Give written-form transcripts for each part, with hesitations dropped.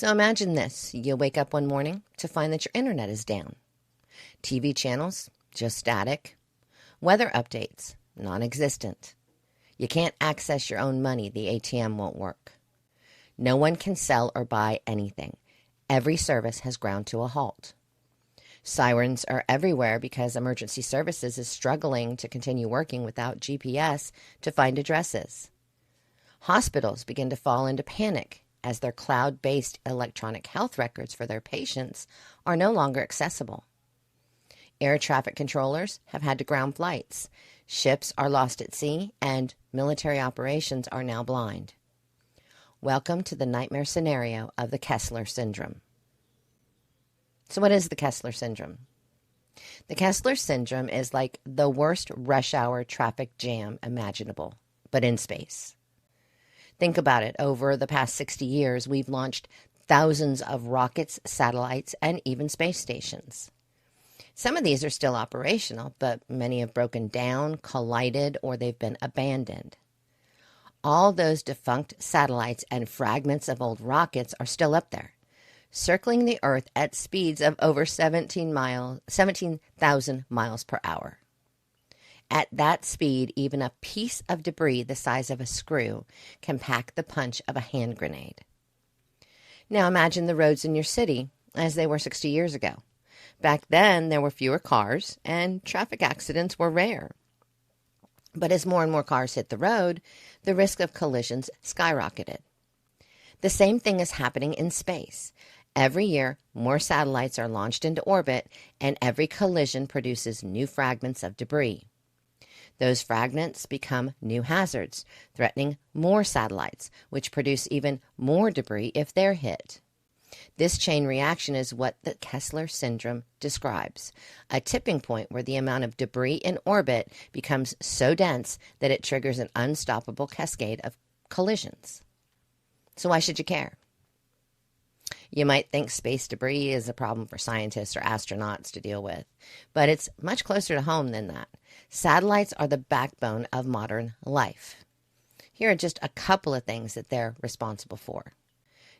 So imagine this. You wake up one morning to find that your internet is down. TV channels, just static. Weather updates, non-existent. You can't access your own money. The ATM won't work. No one can sell or buy anything. Every service has ground to a halt. Sirens are everywhere because emergency services is struggling to continue working without GPS to find addresses. Hospitals begin to fall into panic as their cloud-based electronic health records for their patients are no longer accessible. Air traffic controllers have had to ground flights. Ships are lost at sea, and military operations are now blind. Welcome to the nightmare scenario of the Kessler syndrome. So what is the Kessler syndrome? The Kessler syndrome is like the worst rush hour traffic jam imaginable, but in space. Think about it. Over the past 60 years, we've launched thousands of rockets, satellites, and even space stations. Some of these are still operational, but many have broken down, collided, or they've been abandoned. All those defunct satellites and fragments of old rockets are still up there, circling the Earth at speeds of over 17,000 miles per hour. At that speed, even a piece of debris the size of a screw can pack the punch of a hand grenade. Now imagine the roads in your city as they were 60 years ago. Back then, there were fewer cars and traffic accidents were rare. But as more and more cars hit the road, the risk of collisions skyrocketed. The same thing is happening in space. Every year, more satellites are launched into orbit, and every collision produces new fragments of debris. Those fragments become new hazards, threatening more satellites, which produce even more debris if they're hit. This chain reaction is what the Kessler syndrome describes, a tipping point where the amount of debris in orbit becomes so dense that it triggers an unstoppable cascade of collisions. So why should you care? You might think space debris is a problem for scientists or astronauts to deal with, but it's much closer to home than that. Satellites are the backbone of modern life. Here are just a couple of things that they're responsible for.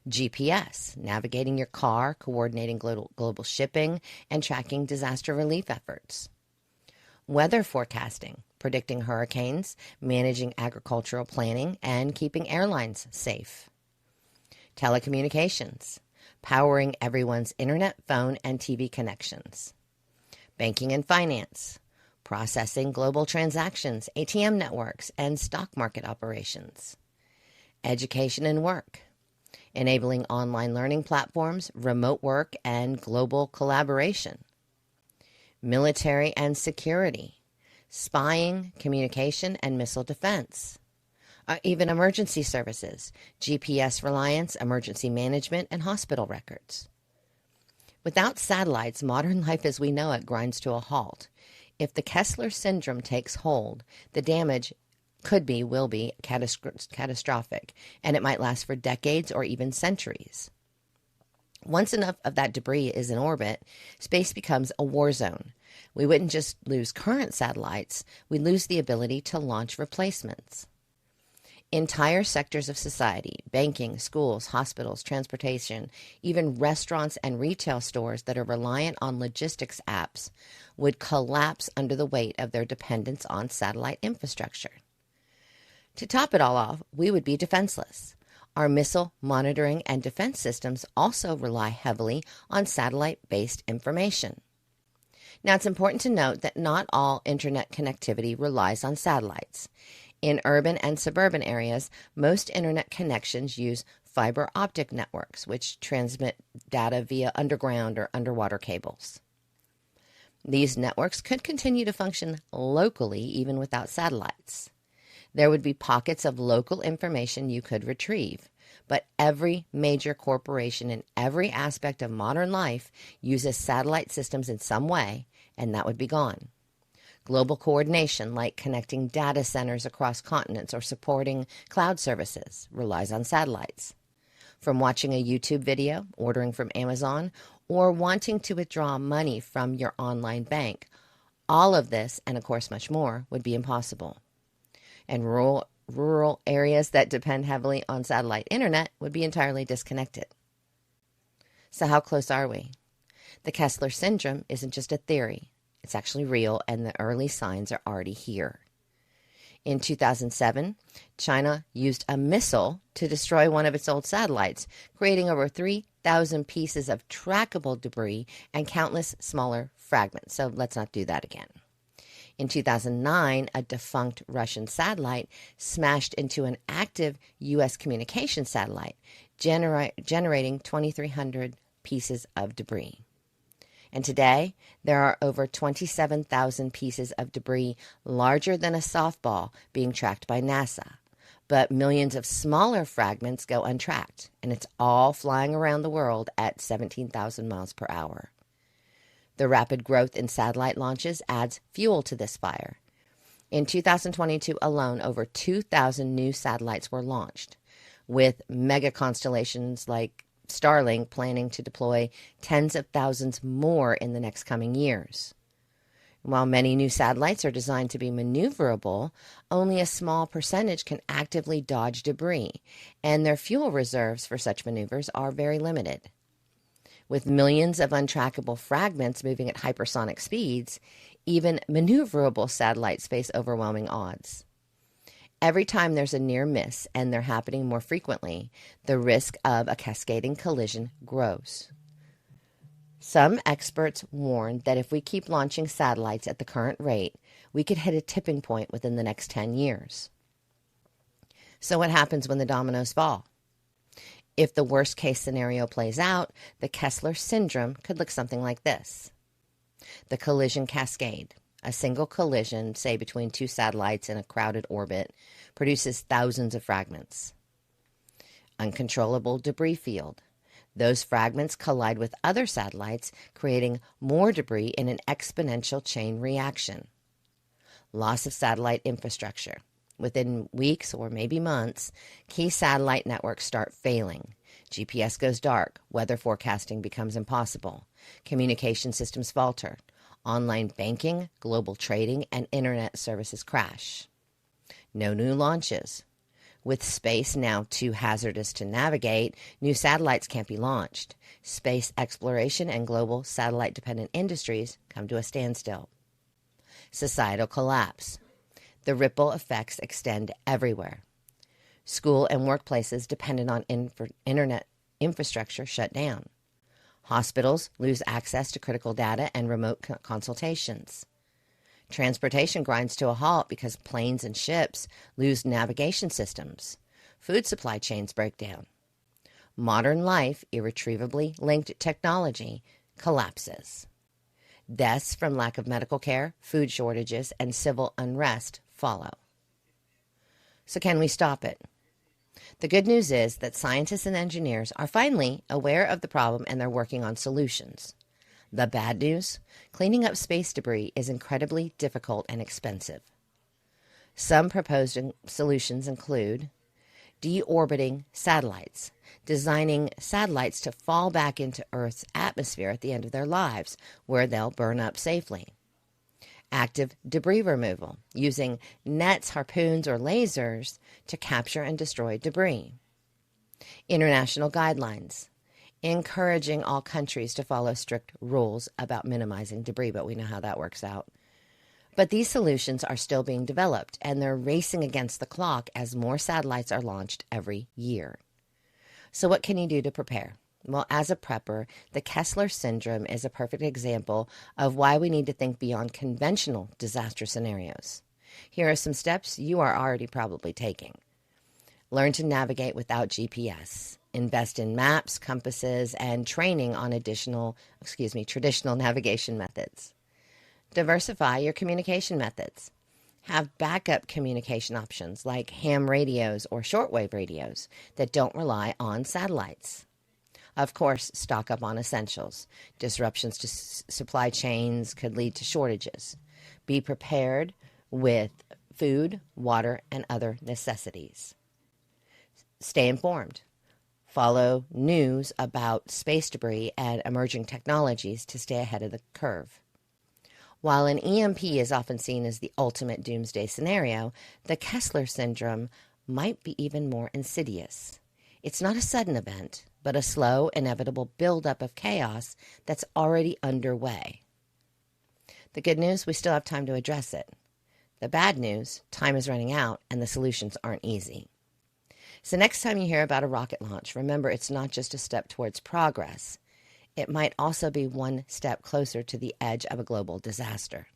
GPS, navigating your car, coordinating global shipping, and tracking disaster relief efforts. Weather forecasting, predicting hurricanes, managing agricultural planning, and keeping airlines safe. Telecommunications, powering everyone's internet, phone, and TV connections. Banking and finance, processing global transactions, ATM networks, and stock market operations. Education and work, enabling online learning platforms, remote work, and global collaboration. Military and security, spying, communication, and missile defense. Even emergency services, GPS reliance, emergency management, and hospital records. Without satellites, modern life as we know it grinds to a halt. If the Kessler syndrome takes hold, the damage will be catastrophic, and it might last for decades or even centuries. Once enough of that debris is in orbit, space becomes a war zone. We wouldn't just lose current satellites, we'd lose the ability to launch replacements. Entire sectors of society, banking, schools, hospitals, transportation, even restaurants and retail stores that are reliant on logistics apps would collapse under the weight of their dependence on satellite infrastructure. To top it all off, we would be defenseless. Our missile monitoring and defense systems also rely heavily on satellite-based information. Now, it's important to note that not all internet connectivity relies on satellites. In urban and suburban areas, most internet connections use fiber optic networks, which transmit data via underground or underwater cables. These networks could continue to function locally even without satellites. There would be pockets of local information you could retrieve, but every major corporation in every aspect of modern life uses satellite systems in some way, and that would be gone. Global coordination, like connecting data centers across continents or supporting cloud services, relies on satellites. From watching a YouTube video, ordering from Amazon, or wanting to withdraw money from your online bank, all of this, and of course much more, would be impossible. And rural areas that depend heavily on satellite internet would be entirely disconnected. So how close are we? The Kessler syndrome isn't just a theory. It's actually real, and the early signs are already here. In 2007, China used a missile to destroy one of its old satellites, creating over 3,000 pieces of trackable debris and countless smaller fragments. So let's not do that again. In 2009, a defunct Russian satellite smashed into an active U.S. communication satellite, generating 2,300 pieces of debris. And today, there are over 27,000 pieces of debris larger than a softball being tracked by NASA. But millions of smaller fragments go untracked, and it's all flying around the world at 17,000 miles per hour. The rapid growth in satellite launches adds fuel to this fire. In 2022 alone, over 2,000 new satellites were launched, with mega constellations like Starlink planning to deploy tens of thousands more in the next coming years. While many new satellites are designed to be maneuverable, only a small percentage can actively dodge debris, and their fuel reserves for such maneuvers are very limited. With millions of untrackable fragments moving at hypersonic speeds, even maneuverable satellites face overwhelming odds. Every time there's a near miss, and they're happening more frequently, the risk of a cascading collision grows. Some experts warn that if we keep launching satellites at the current rate, we could hit a tipping point within the next 10 years. So what happens when the dominoes fall? If the worst case scenario plays out, the Kessler syndrome could look something like this. The collision cascade. A single collision, say between two satellites in a crowded orbit, produces thousands of fragments. Uncontrollable debris field. Those fragments collide with other satellites, creating more debris in an exponential chain reaction. Loss of satellite infrastructure. Within weeks or maybe months, key satellite networks start failing. GPS goes dark. Weather forecasting becomes impossible. Communication systems falter. Online banking, global trading, and internet services crash. No new launches. With space now too hazardous to navigate, new satellites can't be launched. Space exploration and global satellite-dependent industries come to a standstill. Societal collapse. The ripple effects extend everywhere. School and workplaces dependent on internet infrastructure shut down. Hospitals lose access to critical data and remote consultations. Transportation grinds to a halt because planes and ships lose navigation systems. Food supply chains break down. Modern life, irretrievably linked to technology, collapses. Deaths from lack of medical care, food shortages, and civil unrest follow. So can we stop it? The good news is that scientists and engineers are finally aware of the problem and they're working on solutions. The bad news? Cleaning up space debris is incredibly difficult and expensive. Some proposed solutions include deorbiting satellites, designing satellites to fall back into Earth's atmosphere at the end of their lives, where they'll burn up safely. Active debris removal, using nets, harpoons, or lasers to capture and destroy debris. International guidelines, encouraging all countries to follow strict rules about minimizing debris, but we know how that works out. But these solutions are still being developed, and they're racing against the clock as more satellites are launched every year. So what can you do to prepare? Well, as a prepper, the Kessler syndrome is a perfect example of why we need to think beyond conventional disaster scenarios. Here are some steps you are already probably taking. Learn to navigate without GPS. Invest in maps, compasses, and training on traditional navigation methods. Diversify your communication methods. Have backup communication options like ham radios or shortwave radios that don't rely on satellites. Of course, stock up on essentials. Disruptions to supply chains could lead to shortages. Be prepared with food, water, and other necessities. Stay informed. Follow news about space debris and emerging technologies to stay ahead of the curve. While an EMP is often seen as the ultimate doomsday scenario, the Kessler syndrome might be even more insidious. It's not a sudden event. but a slow, inevitable buildup of chaos that's already underway. The good news, we still have time to address it. The bad news, time is running out and the solutions aren't easy. So next time you hear about a rocket launch, remember it's not just a step towards progress. It might also be one step closer to the edge of a global disaster.